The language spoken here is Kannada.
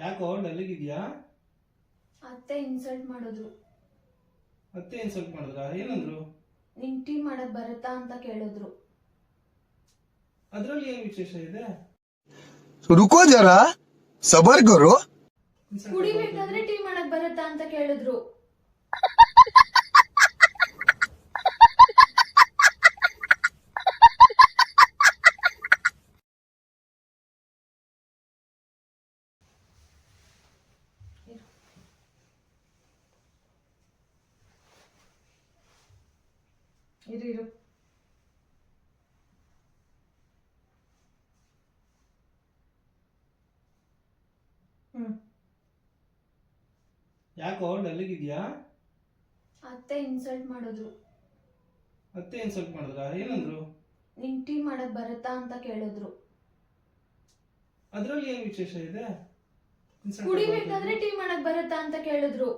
ಯಾಕೋ ಡಲ್ಲಿಗಿದ್ಯಾ? ಅತ್ತೆ ಇನ್ಸಲ್ಟ್ ಮಾಡಿದ್ರು. ಅತ್ತೆ ಇನ್ಸಲ್ಟ್ ಮಾಡಿದ್ರಾ? ಏನಂದ್ರು? ನಿಂಗ್ ಟೀ ಮಾಡಕ್ ಬರುತ್ತಾ ಅಂತ ಕೇಳಿದ್ರು. ಅದ್ರಲ್ಲಿ ಏನ್ ವಿಶೇಷ ಇದೆ? रुको जरा सबर करो ಕುಡಿಬೇಕಾದ್ರೆ ಟೀ ಮಾಡಕ್ ಬರುತ್ತಾ ಅಂತ ಕೇಳಿದ್ರು. ಇರು ಯಾಕೋ ಡಲ್ಲಿಗಿದ್ಯಾ? ಅತ್ತೆ ಇನ್ಸಲ್ಟ್ ಮಾಡಿದ್ರು. ಅತ್ತೆ ಇನ್ಸಲ್ಟ್ ಮಾಡಿದ್ರಾ? ಏನಂದ್ರು? ನಿಂಗ್ ಟೀ ಮಾಡಕ್ ಬರುತ್ತಾ ಅಂತ ಕೇಳಿದ್ರು. ಅದ್ರಲ್ಲಿ ಏನ್ ವಿಶೇಷ ಇದೆ? ಕುಡಿಬೇಕಾದ್ರೆ ಟೀ ಮಾಡಕ್ ಬರುತ್ತಾ ಅಂತ ಕೇಳಿದ್ರು.